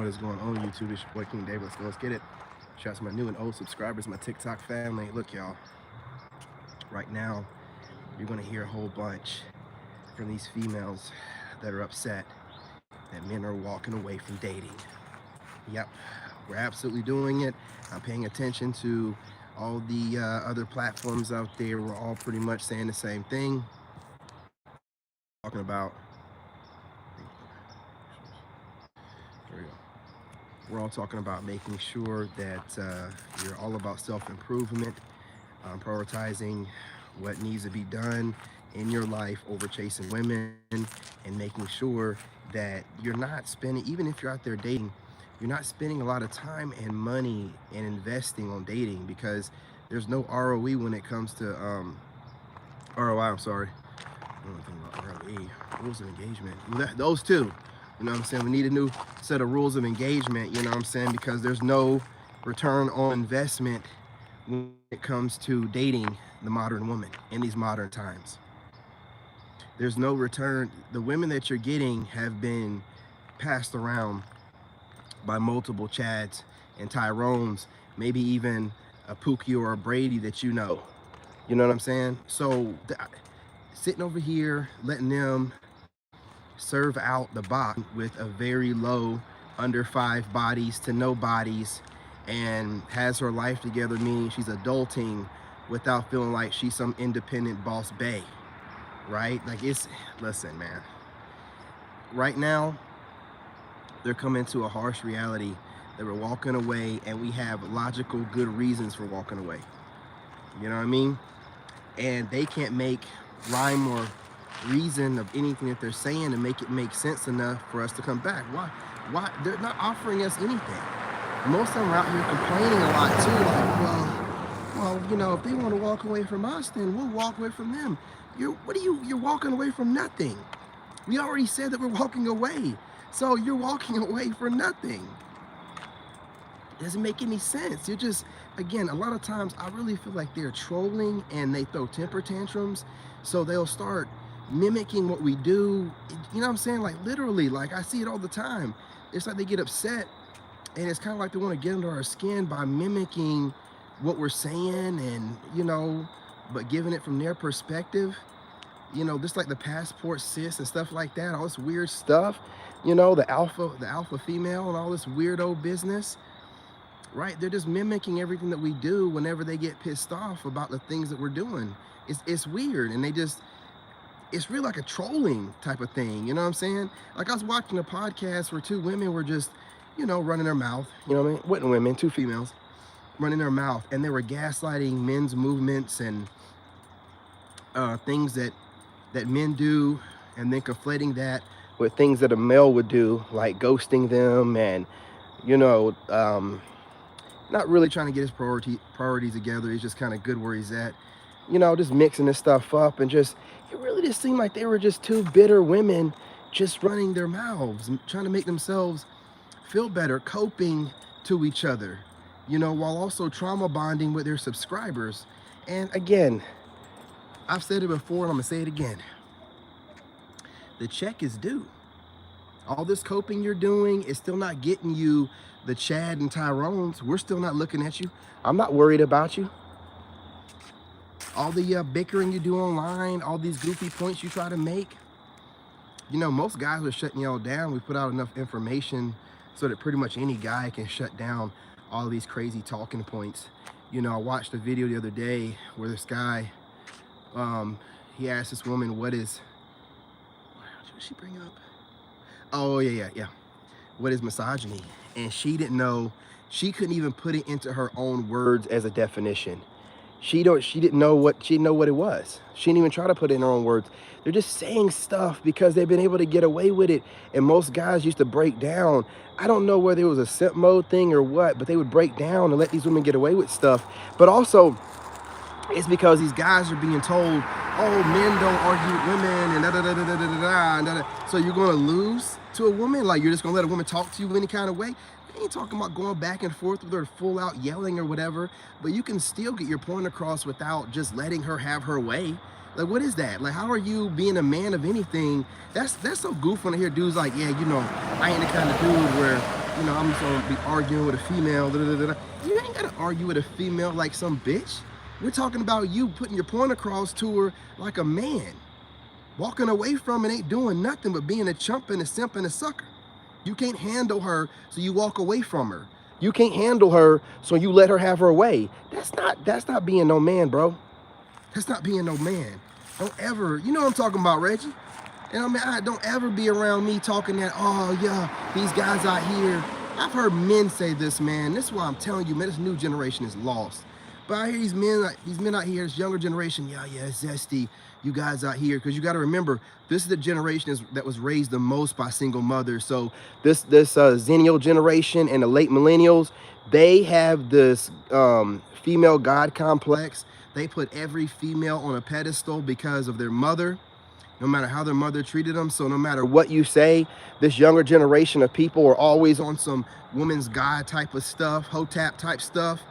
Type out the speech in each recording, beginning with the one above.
is going on, YouTube? It's your boy King David. Let's get it. Shout out to my new and old subscribers, my TikTok family. Look, y'all, right now you're gonna hear a whole bunch from these females that are upset that men are walking away from dating. Yep, we're absolutely doing it. I'm paying attention to all the other platforms out there. We're all pretty much saying the same thing. Talking about, there we go. We're all talking about making sure that you're all about self-improvement, prioritizing what needs to be done in your life over chasing women, and making sure that you're not spending, even if you're out there dating, you're not spending a lot of time and money and investing on dating, because there's no ROE when it comes to ROI, I'm sorry. I don't know anything about ROE, rules of engagement. Those two, you know what I'm saying? We need a new set of rules of engagement, you know what I'm saying? Because there's no return on investment when it comes to dating the modern woman in these modern times. There's no return. The women that you're getting have been passed around by multiple Chads and Tyrones, maybe even a Pookie or a Brady that you know. You know what I'm saying? So sitting over here, letting them serve out the box with a very low, under 5 bodies to no bodies, and has her life together, meaning she's adulting without feeling like she's some independent boss bae, right? Like, listen, man, right now they're coming to a harsh reality that we're walking away, and we have logical, good reasons for walking away. You know what I mean? And they can't make rhyme or reason of anything that they're saying to make it make sense enough for us to come back. Why? They're not offering us anything. Most of them are out here complaining a lot too, like, well, you know, if they want to walk away from us, then we'll walk away from them. You're walking away from nothing. We already said that we're walking away. So you're walking away for nothing. It doesn't make any sense. You're just, again, a lot of times I really feel like they're trolling and they throw temper tantrums. So they'll start mimicking what we do. You know what I'm saying? Like, literally, like, I see it all the time. It's like they get upset, and it's kind of like they want to get under our skin by mimicking what we're saying, and, you know, but giving it from their perspective. You know, just like the passport sis and stuff like that, all this weird stuff, you know, the alpha female and all this weirdo business, right? They're just mimicking everything that we do whenever they get pissed off about the things that we're doing. It's weird, and it's really like a trolling type of thing, you know what I'm saying? Like, I was watching a podcast where 2 women were just, you know, running their mouth, you know what I mean? Wasn't women, 2 females running their mouth, and they were gaslighting men's movements and things that men do, and then conflating that with things that a male would do, like ghosting them, and, you know, not really trying to get his priorities together. He's just kind of good where he's at, you know, just mixing this stuff up, and just, it really just seemed like they were just 2 bitter women just running their mouths and trying to make themselves feel better, coping to each other, you know, while also trauma bonding with their subscribers. And again, I've said it before, and I'm gonna say it again. The check is due. All this coping you're doing is still not getting you the Chad and Tyrones. We're still not looking at you. I'm not worried about you. All the bickering you do online, all these goofy points you try to make, you know, most guys are shutting y'all down. We put out enough information so that pretty much any guy can shut down all these crazy talking points. You know, I watched a video the other day where this guy, he asked this woman, what did she bring up? Oh, yeah. What is misogyny? And she didn't know, she couldn't even put it into her own words as a definition. She didn't know what it was. She didn't even try to put it in her own words. They're just saying stuff because they've been able to get away with it. And most guys used to break down. I don't know whether it was a simp mode thing or what, but they would break down and let these women get away with stuff. But also, it's because these guys are being told, oh, men don't argue with women, and da-da-da-da-da-da-da. So you're going to lose to a woman? Like, you're just going to let a woman talk to you any kind of way? We ain't talking about going back and forth with her full out yelling or whatever, but you can still get your point across without just letting her have her way. Like, what is that? Like, how are you being a man of anything? That's so goofy when I hear dudes like, yeah, you know, I ain't the kind of dude where, you know, I'm just gonna be arguing with a female. Da, da, da, da. You ain't gotta argue with a female like some bitch. We're talking about you putting your point across to her like a man. Walking away from it ain't doing nothing but being a chump and a simp and a sucker. You can't handle her, so you walk away from her. You can't handle her, so you let her have her way. That's not being no man, bro. That's not being no man. Don't ever, you know what I'm talking about, Reggie? And I mean, don't ever be around me talking that, oh yeah, these guys out here. I've heard men say this, man. This is why I'm telling you, man, this new generation is lost. But I hear these men out here, this younger generation, yeah, it's zesty, you guys out here, because you got to remember, this is the generation that was raised the most by single mothers. So this Zennial generation and the late millennials, they have this female god complex. They put every female on a pedestal because of their mother, no matter how their mother treated them. So no matter what you say, this younger generation of people are always on some woman's god type of stuff, hotep type stuff.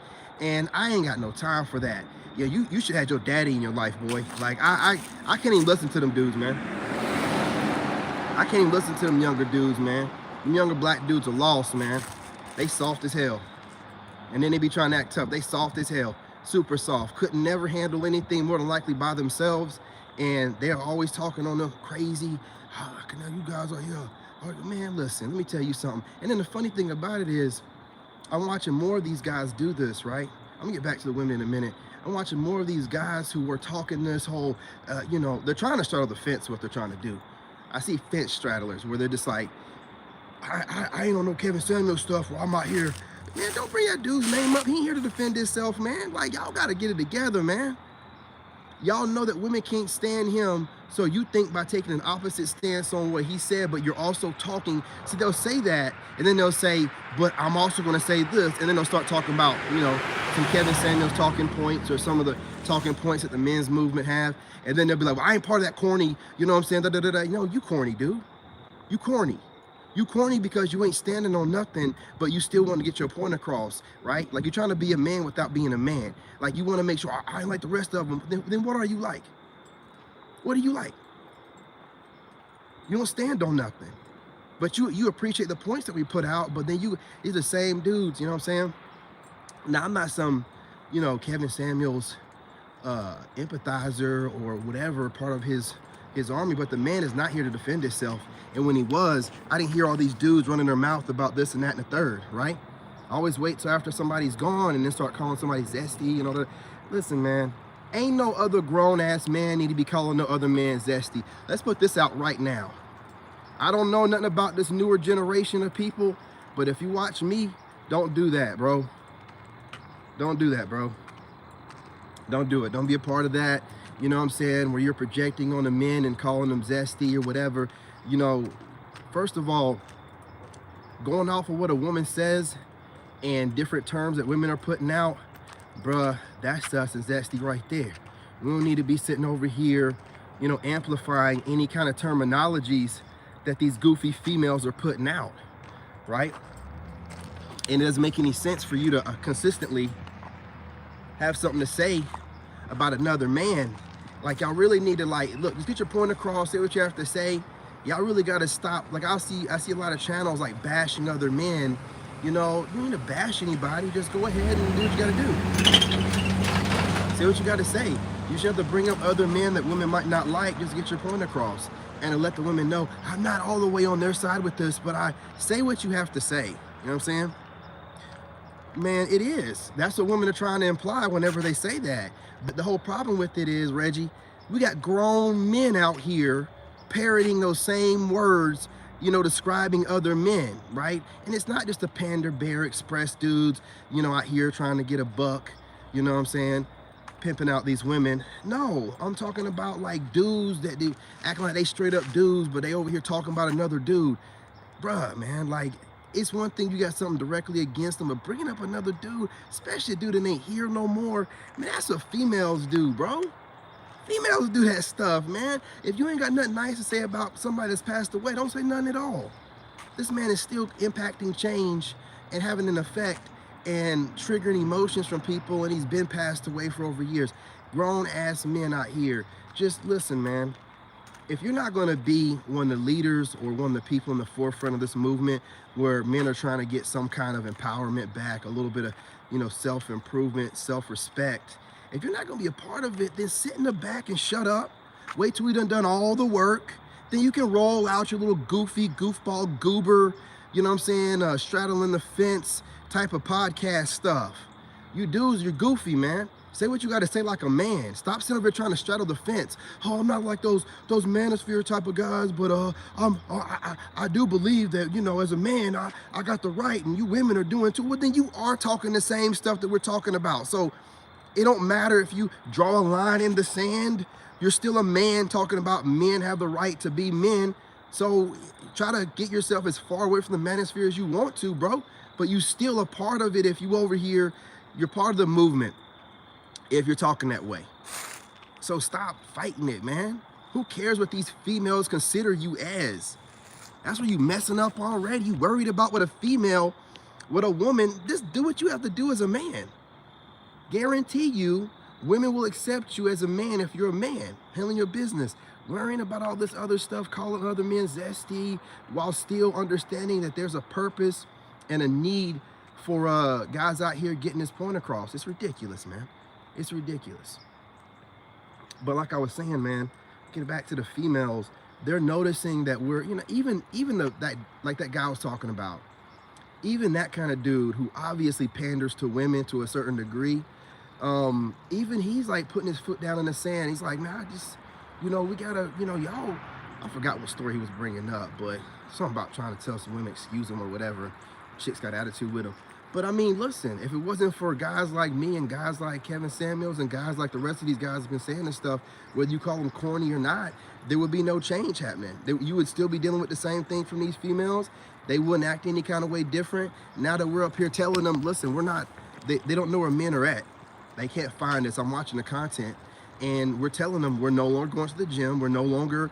And I ain't got no time for that. Yeah, you should have your daddy in your life, boy. Like, I can't even listen to them dudes, man. I can't even listen to them younger dudes, man. Them younger black dudes are lost, man. They soft as hell. And then they be trying to act tough. They soft as hell. Super soft. Couldn't never handle anything more than likely by themselves. And they're always talking on them crazy. Oh, now you guys are here. Oh, man, listen, let me tell you something. And then the funny thing about it is, I'm watching more of these guys do this, right? I'm gonna get back to the women in a minute. I'm watching more of these guys who were talking this whole, you know, they're trying to straddle the fence, what they're trying to do. I see fence straddlers where they're just like, I ain't on no Kevin Samuel stuff where I'm out here. Man, don't bring that dude's name up. He ain't here to defend himself, man. Like, y'all gotta get it together, man. Y'all know that women can't stand him, so you think by taking an opposite stance on what he said, but you're also talking. See, they'll say that, and then they'll say, but I'm also going to say this, and then they'll start talking about, you know, some Kevin Samuels talking points or some of the talking points that the men's movement have, and then they'll be like, well, I ain't part of that corny, you know what I'm saying, da, da, da, da. You know, you corny, dude. You corny. You corny because you ain't standing on nothing, but you still want to get your point across, right? Like, you're trying to be a man without being a man. Like, you want to make sure I ain't like the rest of them. Then what are you like? What are you like? You don't stand on nothing. But you appreciate the points that we put out, but then these are the same dudes, you know what I'm saying? Now, I'm not some, you know, Kevin Samuels empathizer or whatever part of his army, but the man is not here to defend himself. And when he was, I didn't hear all these dudes running their mouth about this and that and the third, right? I always wait till after somebody's gone and then start calling somebody zesty and all that. Listen, man, ain't no other grown-ass man need to be calling no other man zesty. Let's put this out right now. I don't know nothing about this newer generation of people, but if you watch me, don't do that, bro. Don't do that, bro. Don't do it. Don't be a part of that. You know what I'm saying? Where you're projecting on the men and calling them zesty or whatever. You know, first of all, going off of what a woman says and different terms that women are putting out, bruh, that's us and zesty right there. We don't need to be sitting over here, you know, amplifying any kind of terminologies that these goofy females are putting out, right? And it doesn't make any sense for you to consistently have something to say about another man. Like, y'all really need to, like, look, just get your point across, say what you have to say. Y'all really got to stop. Like, I see a lot of channels like bashing other men. You know, you don't need to bash anybody. Just go ahead and do what you got to do. Say what you got to say. You should have to bring up other men that women might not like. Just get your point across and to let the women know, I'm not all the way on their side with this, but I say what you have to say. You know what I'm saying? Man, it is. That's what women are trying to imply whenever they say that. But the whole problem with it is, Reggie, we got grown men out here parroting those same words, you know, describing other men, right? And it's not just the Panda Bear Express dudes, you know, out here trying to get a buck, you know what I'm saying, pimping out these women. No, I'm talking about like dudes that do acting like they straight up dudes, but they over here talking about another dude. Bruh, man, like, it's one thing you got something directly against them, but bringing up another dude, especially a dude that ain't here no more, man, that's what females do, bro. Females do that stuff, man. If you ain't got nothing nice to say about somebody that's passed away, don't say nothing at all. This man is still impacting change and having an effect and triggering emotions from people, and he's been passed away for over years. Grown-ass men out here. Just listen, man. if you're not going to be one of the leaders or one of the people in the forefront of this movement where men are trying to get some kind of empowerment back, a little bit of, self-improvement, self-respect, if you're not going to be a part of it, then sit in the back and shut up. Wait till we done all the work. Then you can roll out your little goofy, goofball, goober, straddling the fence type of podcast stuff. You dudes, you're goofy, man. Say what you got to say like a man. Stop sitting over here trying to straddle the fence. Oh, I'm not like those manosphere type of guys, but I do believe that, as a man, I got the right, and you women are doing too. Well, then you are talking the same stuff that we're talking about. So it don't matter if you draw a line in the sand. You're still a man talking about men have the right to be men. So try to get yourself as far away from the manosphere as you want to, bro. But you still a part of it if you over here. You're part of the movement if you're talking that way. So stop fighting it, man. Who cares what these females consider you as? That's what you messing up already. You worried about what a female, what a woman, just do what you have to do as a man. Guarantee you, women will accept you as a man if you're a man, handling your business, worrying about all this other stuff, calling other men zesty, while still understanding that there's a purpose and a need for guys out here getting this point across. It's ridiculous, man. It's ridiculous. But like I was saying, man, getting back to the females, they're noticing that we're, even that guy I was talking about, even that kind of dude who obviously panders to women to a certain degree, even he's like putting his foot down in the sand. He's like, nah, just, we gotta, y'all, I forgot what story he was bringing up, but something about trying to tell some women excuse him or whatever. Chicks got attitude with him. But I mean, listen, if it wasn't for guys like me and guys like Kevin Samuels and guys like the rest of these guys have been saying this stuff, whether you call them corny or not, there would be no change happening. You would still be dealing with the same thing from these females. They wouldn't act any kind of way different. Now that we're up here telling them, listen, we're not, they don't know where men are at. They can't find us. I'm watching the content and we're telling them we're no longer going to the gym. We're no longer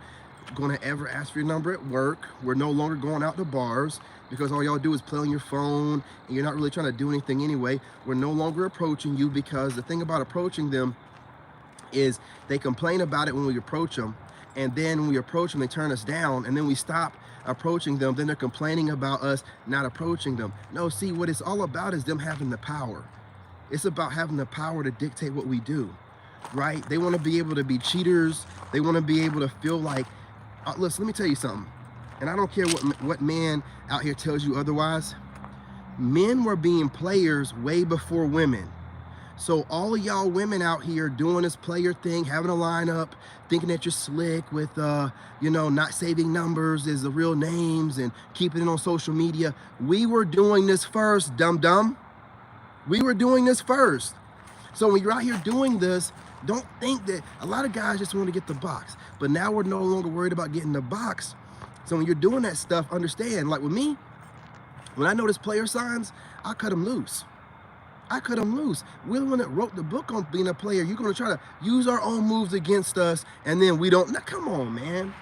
going to ever ask for your number at work. We're no longer going out to bars because all y'all do is play on your phone and you're not really trying to do anything anyway. We're no longer approaching you because the thing about approaching them is they complain about it when we approach them, and then when we approach them they turn us down, and then we stop approaching them, then they're complaining about us not approaching them. No, see, what it's all about is them having the power. It's about having the power to dictate what we do, right? They want to be able to be cheaters. They want to be able to feel like, listen, let me tell you something. And I don't care what man out here tells you otherwise. Men were being players way before women. So all of y'all women out here doing this player thing, having a lineup, thinking that you're slick with, not saving numbers as the real names and keeping it on social media. We were doing this first, dum-dum. We were doing this first. So when you're out here doing this, don't think that a lot of guys just want to get the box. But now we're no longer worried about getting the box. So when you're doing that stuff, understand, like with me, when I notice player signs, I cut them loose. I cut them loose. We're the one that wrote the book on being a player. You're going to try to use our own moves against us, and then we don't. Now, come on, man.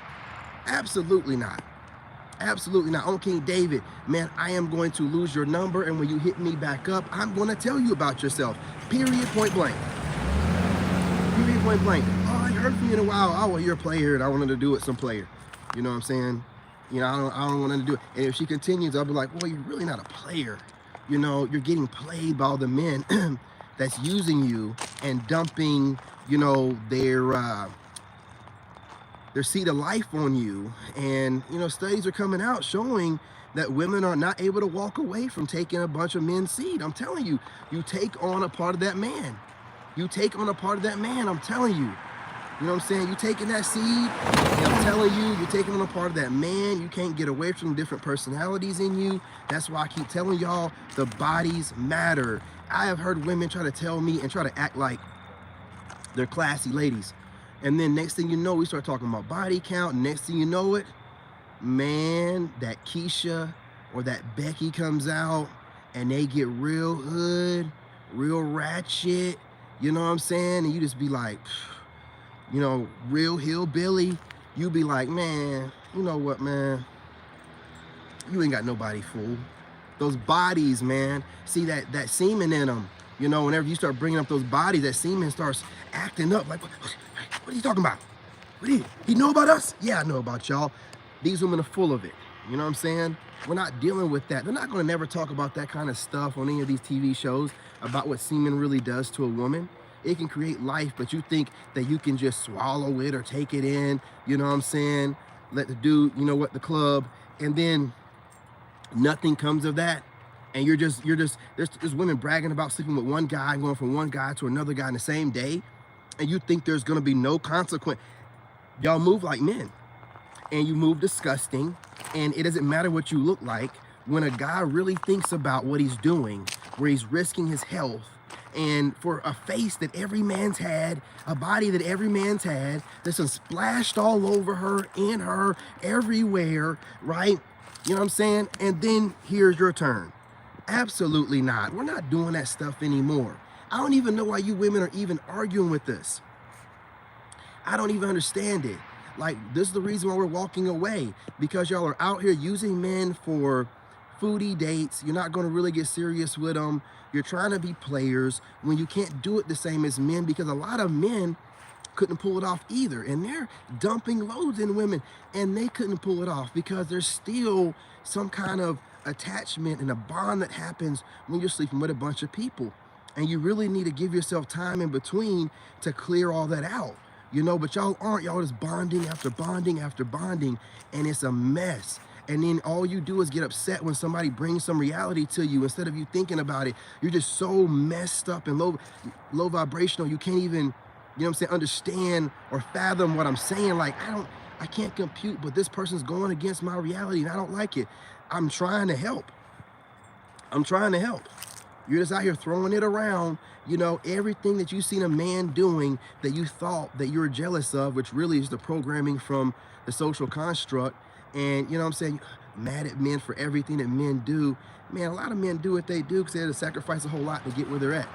Absolutely not. Absolutely not. On King David, man, I am going to lose your number, and when you hit me back up, I'm going to tell you about yourself. Period, point blank. Period, point blank. Oh, I heard from you in a while. Oh, well, you're a player, and I wanted to do it some player. You know what I'm saying? I don't want to do it. And if she continues, I'll be like, well, you're really not a player. You're getting played by all the men that's using you and dumping, their seed of life on you. And, studies are coming out showing that women are not able to walk away from taking a bunch of men's seed. I'm telling you, you take on a part of that man. You take on a part of that man, I'm telling you. You know what I'm saying? You taking that seed, and I'm telling you, you're taking on a part of that man. You can't get away from the different personalities in you. That's why I keep telling y'all, the bodies matter. I have heard women try to tell me and try to act like they're classy ladies. And then next thing you know, we start talking about body count. Next thing you know it, man, that Keisha or that Becky comes out and they get real hood, real ratchet. You know what I'm saying? And you just be like, real hillbilly. You be like, man, you know what, man? You ain't got nobody fool. Those bodies, man. See that semen in them. Whenever you start bringing up those bodies, that semen starts acting up. Like, what are you talking about? What do he know about us? Yeah, I know about y'all. These women are full of it. You know what I'm saying? We're not dealing with that. They're not going to never talk about that kind of stuff on any of these TV shows about what semen really does to a woman. It can create life, but you think that you can just swallow it or take it in, you know what I'm saying? Let the dude, you know what, the club, and then nothing comes of that. And there's women bragging about sleeping with one guy, going from one guy to another guy in the same day, and you think there's going to be no consequence. Y'all move like men, and you move disgusting, and it doesn't matter what you look like. When a guy really thinks about what he's doing, where he's risking his health, and for a face that every man's had, a body that every man's had, that's been splashed all over her, in her, everywhere, right? You know what I'm saying? And then here's your turn. Absolutely not. We're not doing that stuff anymore. I don't even know why you women are even arguing with this. I don't even understand it. Like, this is the reason why we're walking away, because y'all are out here using men for foodie dates. You're not going to really get serious with them. You're trying to be players when you can't do it the same as men, because a lot of men couldn't pull it off either, and they're dumping loads in women, and they couldn't pull it off because there's still some kind of attachment and a bond that happens when you're sleeping with a bunch of people, and you really need to give yourself time in between to clear all that out, you know. But y'all aren't. Y'all just bonding after bonding after bonding, and it's a mess. And then all you do is get upset when somebody brings some reality to you. Instead of you thinking about it, you're just so messed up and low vibrational, you can't even, you know what I'm saying, understand or fathom what I'm saying. Like, I can't compute, but this person's going against my reality and I don't like it. I'm trying to help. I'm trying to help. You're just out here throwing it around, you know, everything that you've seen a man doing that you thought that you were jealous of, which really is the programming from the social construct. And, you know what I'm saying, mad at men for everything that men do. Man, a lot of men do what they do because they had to sacrifice a whole lot to get where they're at,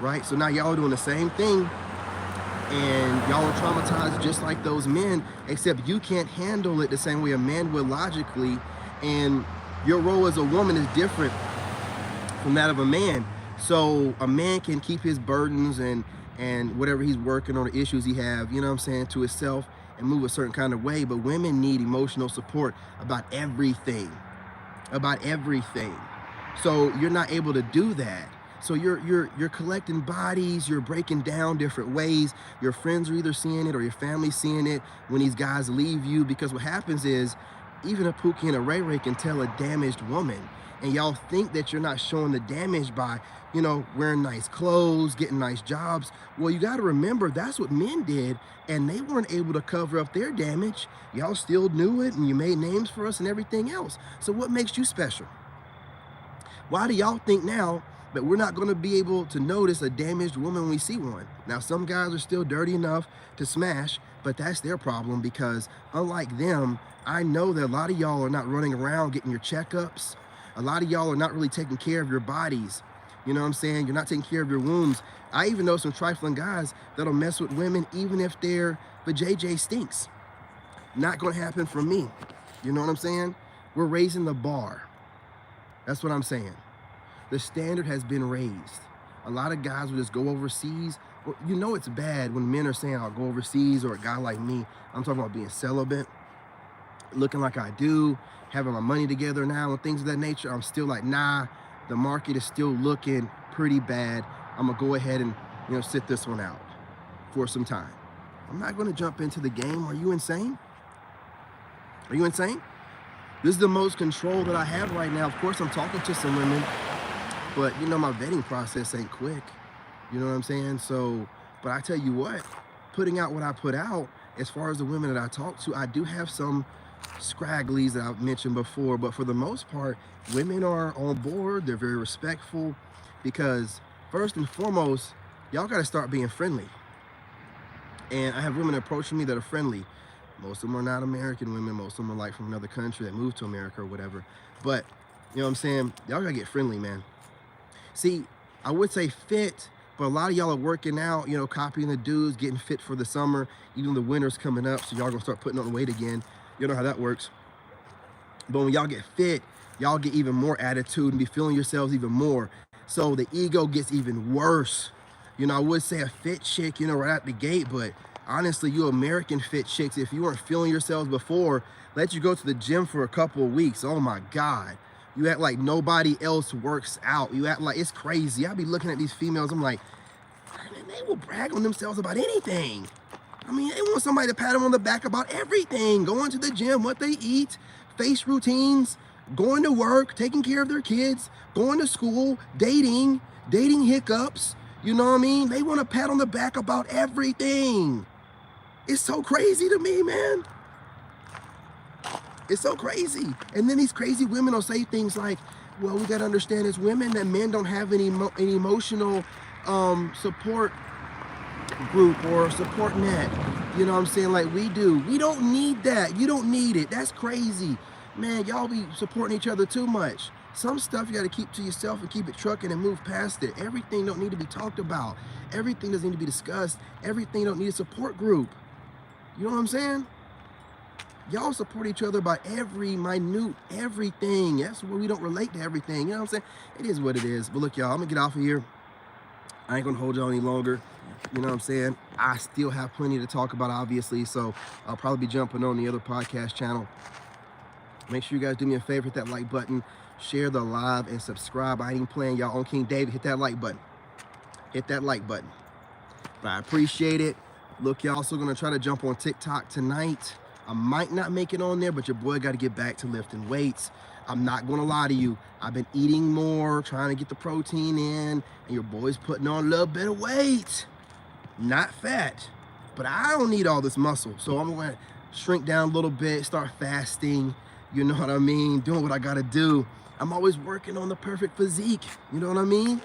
right? So now y'all doing the same thing, and y'all are traumatized just like those men, except you can't handle it the same way a man would logically, and your role as a woman is different from that of a man. So a man can keep his burdens and whatever he's working on, the issues he have, you know what I'm saying, to himself and move a certain kind of way. But women need emotional support about everything, about everything. So you're not able to do that. So you're collecting bodies, you're breaking down different ways. Your friends are either seeing it or your family's seeing it when these guys leave you, because what happens is even a Pookie and a Ray Ray can tell a damaged woman. And y'all think that you're not showing the damage by, you know, wearing nice clothes, getting nice jobs. Well, you got to remember that's what men did, and they weren't able to cover up their damage. Y'all still knew it, and you made names for us and everything else. So what makes you special? Why do y'all think now that we're not going to be able to notice a damaged woman when we see one? Now, some guys are still dirty enough to smash, but that's their problem, because unlike them, I know that a lot of y'all are not running around getting your checkups. A lot of y'all are not really taking care of your bodies. You know what I'm saying? You're not taking care of your wombs. I even know some trifling guys that'll mess with women even if their vajayjay stinks. Not going to happen for me. You know what I'm saying? We're raising the bar. That's what I'm saying. The standard has been raised. A lot of guys will just go overseas. Well, you know it's bad when men are saying, I'll go overseas, or a guy like me, I'm talking about being celibate, looking like I do, having my money together now and things of that nature. I'm still like, nah, the market is still looking pretty bad. I'm gonna go ahead and, you know, sit this one out for some time. I'm not gonna jump into the game. Are you insane? Are you insane? This is the most control that I have right now. Of course, I'm talking to some women, but you know, my vetting process ain't quick. You know what I'm saying? So, but I tell you what, putting out what I put out, as far as the women that I talk to, I do have some scragglies that I've mentioned before, but for the most part, women are on board. They're very respectful, because first and foremost, y'all got to start being friendly. And I have women approaching me that are friendly. Most of them are not American women. Most of them are like from another country that moved to America or whatever. But you know what I'm saying? Y'all gotta get friendly, man. See, I would say fit, but a lot of y'all are working out, you know, copying the dudes, getting fit for the summer. Even the winter's coming up, so y'all gonna start putting on weight again. You know how that works. But when y'all get fit, y'all get even more attitude and be feeling yourselves even more. So the ego gets even worse. You know, I would say a fit chick, you know, right out the gate, but Honestly, you American fit chicks, if you weren't feeling yourselves before, let you go to the gym for a couple of weeks. Oh my God. You act like nobody else works out. You act like it's crazy. I be looking at these females, I'm like, man, they will brag on themselves about anything. I mean, they want somebody to pat them on the back about everything. Going to the gym, what they eat, face routines, going to work, taking care of their kids, going to school, dating hiccups. You know what I mean? They want to pat on the back about everything. It's so crazy to me, man. It's so crazy. And then these crazy women will say things like, well, we got to understand as women that men don't have any emotional support group or support net. You know what I'm saying? Like we do. We don't need that. You don't need it. That's crazy. Man, y'all be supporting each other too much. Some stuff you got to keep to yourself and keep it trucking and move past it. Everything don't need to be talked about. Everything doesn't need to be discussed. Everything don't need a support group. You know what I'm saying? Y'all support each other by every minute, everything. That's where we don't relate to everything. You know what I'm saying? It is what it is. But look, y'all, I'm going to get off of here. I ain't going to hold y'all any longer. You know what I'm saying? I still have plenty to talk about, obviously. So I'll probably be jumping on the other podcast channel. Make sure you guys do me a favor, hit that like button, share the live, and subscribe. I ain't even playing y'all on King David. Hit that like button. Hit that like button. But I appreciate it. Look, y'all, also going to try to jump on TikTok tonight. I might not make it on there, but your boy got to get back to lifting weights. I'm not going to lie to you. I've been eating more, trying to get the protein in, and your boy's putting on a little bit of weight. Not fat, but I don't need all this muscle. So I'm going to shrink down a little bit, start fasting. You know what I mean? Doing what I got to do. I'm always working on the perfect physique. You know what I mean?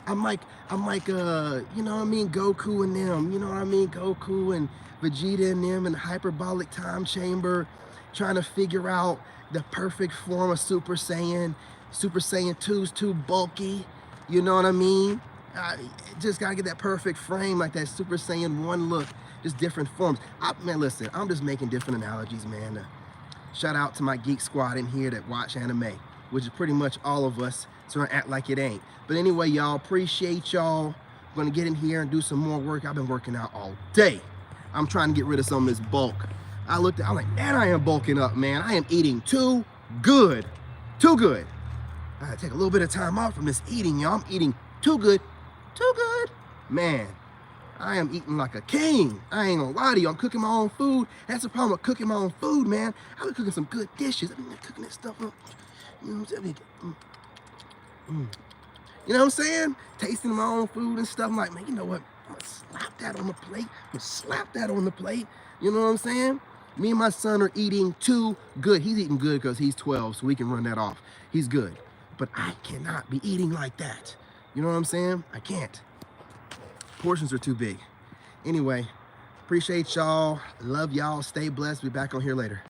I'm like, you know what I mean? Goku and them, you know what I mean? Goku and Vegeta and them in the hyperbolic time chamber, trying to figure out the perfect form of Super Saiyan. Super Saiyan 2's too bulky, you know what I mean? Just gotta get that perfect frame, like that Super Saiyan 1 look, just different forms. Man, listen, I'm just making different analogies, man. Shout out to my geek squad in here that watch anime, which is pretty much all of us, so I act like it ain't. But anyway, y'all, appreciate y'all. I'm gonna get in here and do some more work. I've been working out all day. I'm trying to get rid of some of this bulk. I'm like, man, I am bulking up, man. I am eating too good. Too good. I gotta take a little bit of time off from this eating, y'all. I'm eating too good. Too good. Man, I am eating like a king. I ain't gonna lie to you. I'm cooking my own food. That's the problem with cooking my own food, man. I've been cooking some good dishes. I've been cooking that stuff up. You know what I'm saying? You know what I'm saying? Tasting my own food and stuff. I'm like, man, you know what? I'm gonna slap that on the plate. I'm gonna slap that on the plate. You know what I'm saying? Me and my son are eating too good. He's eating good because he's 12, so we can run that off. He's good. But I cannot be eating like that. You know what I'm saying? I can't. Portions are too big. Anyway, appreciate y'all. Love y'all. Stay blessed. Be back on here later.